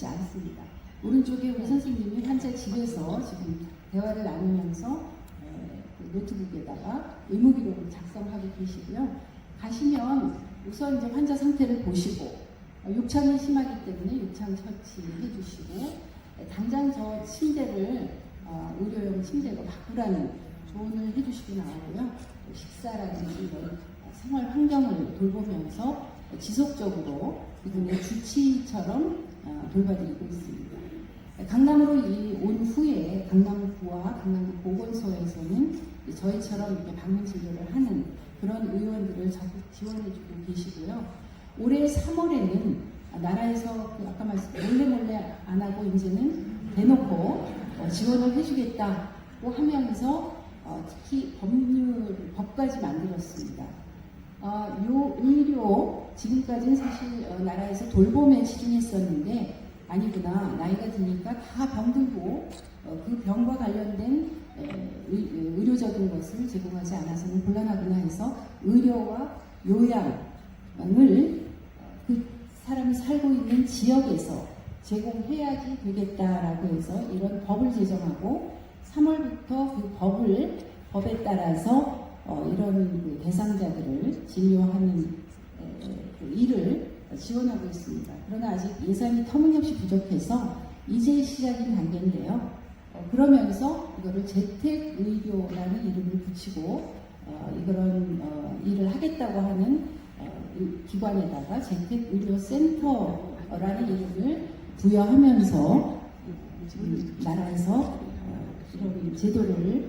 있지 않습니다. 오른쪽에 우리 선생님이 환자 집에서 지금 대화를 나누면서 노트북에다가 의무기록을 작성하고 계시고요. 가시면 우선 이제 환자 상태를 보시고 욕창이 심하기 때문에 욕창 처치해 주시고 당장 저 침대를 의료용 의료로 바꾸라는 조언을 해주시고 나오고요. 식사라든지 이런 생활 환경을 돌보면서 지속적으로 이분의 주치의처럼 돌봐드리고 있습니다. 강남으로 온 후에 강남구와 강남구 보건소에서는 저희처럼 이렇게 방문 진료를 하는 그런 의원들을 적극 지원해주고 계시고요. 올해 3월에는 나라에서 아까 말씀 몰래 안 하고 이제는 대놓고 지원을 해주겠다고 하면서 특히 법까지 만들었습니다. 요 의료 지금까지는 사실 나라에서 돌봄에 치중했었는데 아니구나, 나이가 드니까 다 병들고 그 병과 관련된 의료적인 것을 제공하지 않아서는 곤란하구나 해서 의료와 요양을 그 사람이 살고 있는 지역에서 제공해야지 되겠다라고 해서 이런 법을 제정하고 3월부터 그 법에 따라서 이런 그 대상자들을 진료하는 일을 지원하고 있습니다. 그러나 아직 예산이 터무니없이 부족해서 이제 시작인 단계인데요. 그러면서 이거를 재택의료라는 이름을 붙이고 이런 일을 하겠다고 하는 기관에다가 재택의료센터라는 이름을 부여하면서 지금 나라에서 이런 제도를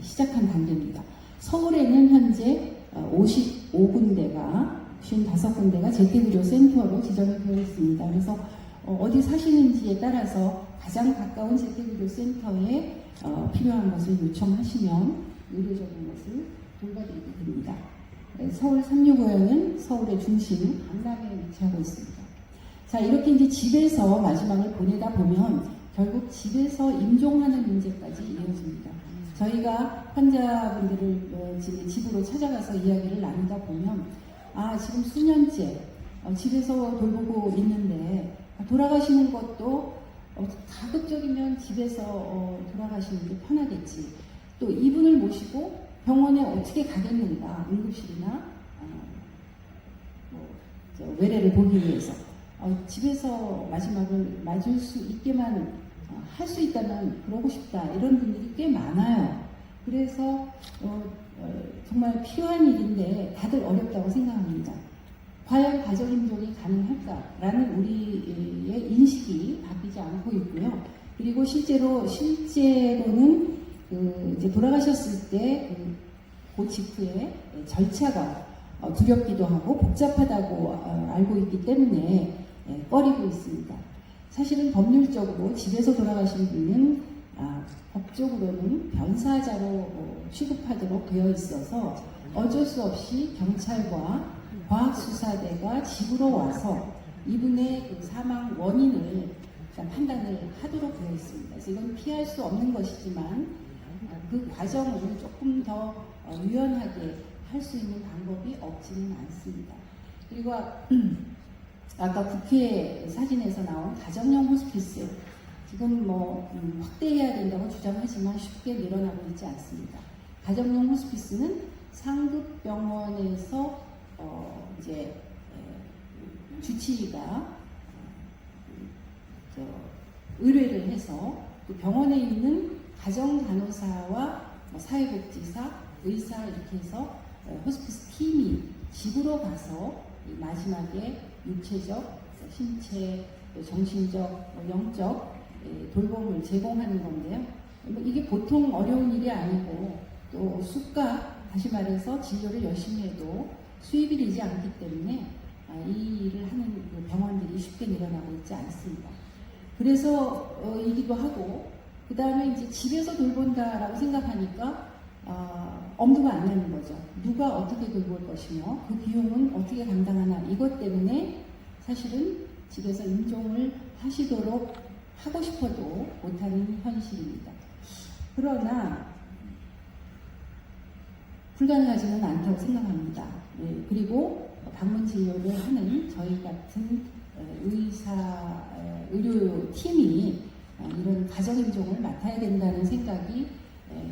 시작한 단계입니다. 서울에는 현재 55군데가 55군데가 재택의료센터로 지정이 되어 있습니다. 그래서 어디 사시는지에 따라서 가장 가까운 재택의료센터에 필요한 것을 요청하시면 의료적인 것을 돌봐드리게 됩니다. 서울 365호는 서울의 중심 강남에 위치하고 있습니다. 자, 이렇게 이제 집에서 마지막을 보내다 보면 결국 집에서 임종하는 문제까지 이어집니다. 저희가 환자분들을 집으로 찾아가서 이야기를 나누다 보면 지금 수년째 집에서 돌보고 있는데 돌아가시는 것도 가급적이면 집에서 돌아가시는 게 편하겠지. 또 이분을 모시고 병원에 어떻게 가겠는가, 응급실이나 외래를 보기 위해서 집에서 마지막을 맞을 수 있게만 할 수 있다면 그러고 싶다, 이런 분들이 꽤 많아요. 그래서 정말 필요한 일인데 다들 어렵다고 생각합니다. 과연 가정임종이 가능할까라는 우리의 인식이 바뀌지 않고 있고요. 그리고 실제로는 이제 돌아가셨을 때 그 직후에 절차가 두렵기도 하고 복잡하다고 알고 있기 때문에 꺼리고 있습니다. 사실은 법률적으로 집에서 돌아가신 분은 법적으로는 변사자로 취급하도록 되어 있어서 어쩔 수 없이 경찰과 과학수사대가 집으로 와서 이분의 그 사망 원인을 판단을 하도록 되어 있습니다. 그래서 이건 피할 수 없는 것이지만 그 과정을 조금 더 유연하게 할 수 있는 방법이 없지는 않습니다. 그리고 아까 국회 사진에서 나온 가정용 호스피스, 지금 확대해야 된다고 주장하지만 쉽게 늘어나고 있지 않습니다. 가정용 호스피스는 상급 병원에서 이제 주치의가 의뢰를 해서 그 병원에 있는 가정간호사와 사회복지사, 의사 이렇게 해서 호스피스 팀이 집으로 가서 마지막에 육체적, 신체, 정신적, 영적 돌봄을 제공하는 건데요. 이게 보통 어려운 일이 아니고 또 다시 말해서 진료를 열심히 해도 수입이 되지 않기 때문에 이 일을 하는 병원들이 쉽게 늘어나고 있지 않습니다. 그래서 이기도 하고 그 다음에 이제 집에서 돌본다라고 생각하니까 엄두가 안 나는 거죠. 누가 어떻게 돌볼 것이며 그 비용은 어떻게 감당하나, 이것 때문에 사실은 집에서 임종을 하시도록 하고 싶어도 못하는 현실입니다. 그러나 불가능하지는 않다고 생각합니다. 그리고 방문 진료를 하는 저희 같은 의사의 의료팀이 이런 가정인종을 맡아야 된다는 생각이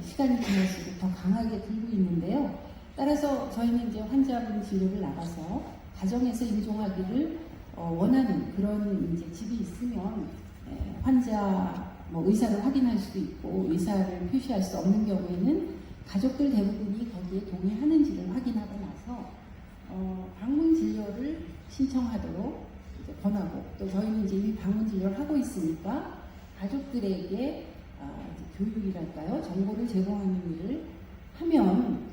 시간이 지날수록 더 강하게 들고 있는데요. 따라서 저희는 이제 환자분 진료를 나가서 가정에서 임종하기를 원하는 그런 이제 집이 있으면 환자 의사를 확인할 수도 있고 의사를 표시할 수 없는 경우에는 가족들 대부분이 거기에 동의하는지를 확인하고 나서 방문 진료를 신청하도록 이제 권하고, 또 저희는 이제 이미 방문 진료를 하고 있으니까 가족들에게 이제 교육이랄까요, 정보를 제공하는 일을 하면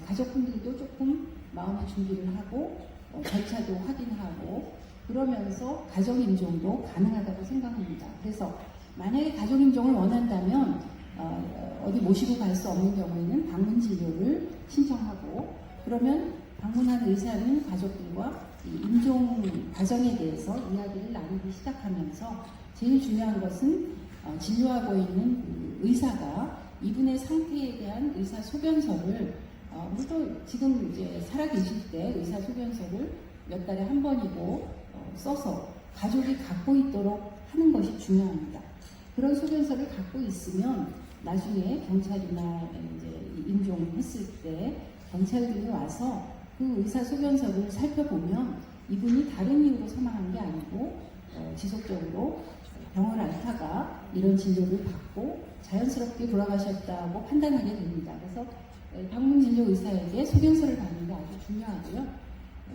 가족분들도 조금 마음의 준비를 하고 절차도 확인하고 그러면서 가정임종도 가능하다고 생각합니다. 그래서 만약에 가족임종을 원한다면 어디 모시고 갈 수 없는 경우에는 방문 진료를 신청하고, 그러면 방문한 의사는 가족들과 이 임종 과정에 대해서 이야기를 나누기 시작하면서 제일 중요한 것은 진료하고 있는 의사가 이분의 상태에 대한 의사 소견서를 우리도 지금 이제 살아계실 때 의사 소견서를 몇 달에 한 번이고 써서 가족이 갖고 있도록 하는 것이 중요합니다. 그런 소견서를 갖고 있으면 나중에 경찰이나 이제 임종했을 때 경찰들이 와서 그 의사 소견서를 살펴보면 이분이 다른 이유로 사망한 게 아니고 지속적으로 병원 앓다가 이런 진료를 받고 자연스럽게 돌아가셨다고 판단하게 됩니다. 그래서 방문 진료 의사에게 소견서를 받는 게 아주 중요하고요.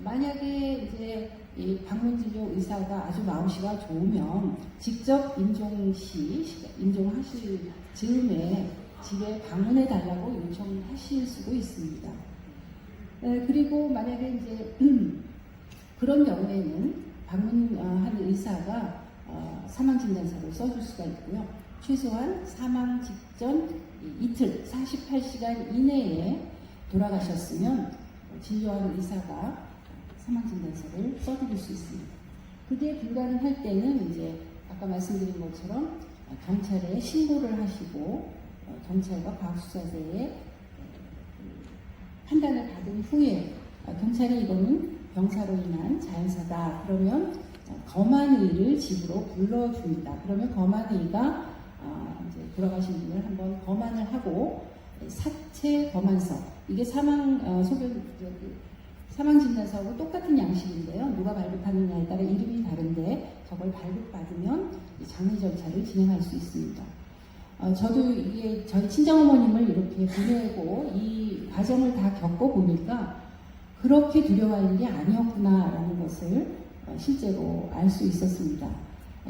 만약에 이제 이 방문 진료 의사가 아주 마음씨가 좋으면 직접 임종하실 즈음에 집에 방문해 달라고 요청하실 수도 있습니다. 그리고 만약에 이제 그런 경우에는 방문하는 의사가 사망진단서를 써줄 수가 있고요. 최소한 사망 직전 이틀 48시간 이내에 돌아가셨으면 진료하는 의사가 사망진단서를 써드릴 수 있습니다. 그게 불가능할 때는 이제 아까 말씀드린 것처럼 경찰에 신고를 하시고 경찰과 과학수사대에 판단을 받은 후에 경찰이 이거는 병사로 인한 자연사다 그러면 검안의를 집으로 불러줍니다. 그러면 검안의가 이제 돌아가신 분을 한번 검안을 하고 사체 검안서, 이게 사망진단서하고 똑같은 양식인데요. 누가 발급하느냐에 따라 이름이 다른데 저걸 발급받으면 장례 절차를 진행할 수 있습니다. 저도 이게 저희 친정어머님을 이렇게 보내고 이 과정을 다 겪어보니까 그렇게 두려워할 일이 아니었구나라는 것을 실제로 알 수 있었습니다.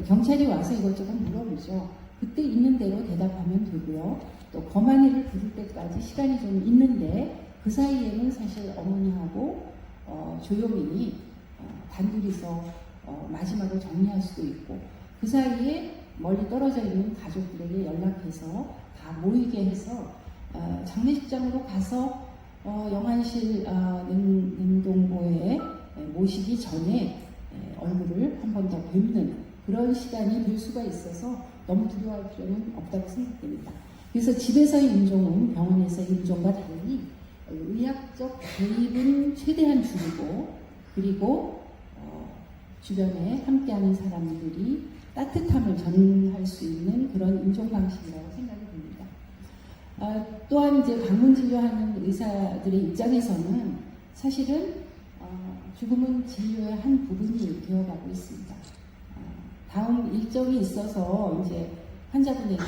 경찰이 와서 이것저것 물어보죠. 그때 있는 대로 대답하면 되고요. 또 검안이를 부를 때까지 시간이 좀 있는데 그 사이에는 사실 어머니하고 조용히 단둘이서 마지막을 정리할 수도 있고, 그 사이에 멀리 떨어져 있는 가족들에게 연락해서 다 모이게 해서 장례식장으로 가서 영안실 능동고에 모시기 전에 얼굴을 한 번 더 뵙는 그런 시간이 될 수가 있어서 너무 두려워할 필요는 없다고 생각됩니다. 그래서 집에서의 임종은 병원에서의 임종과 달리 의학적 개입은 최대한 줄이고, 그리고 주변에 함께하는 사람들이 따뜻함을 전할 수 있는 그런 임종 방식이라고 생각이 듭니다. 또한 이제 방문 진료하는 의사들의 입장에서는 사실은 죽음은 진료의 한 부분이 되어가고 있습니다. 다음 일정이 있어서 이제 환자분에게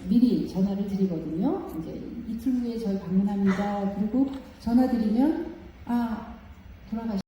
미리 전화를 드리거든요. 이제 이틀 후에 저희 방문합니다. 그리고 전화 드리면 돌아가셨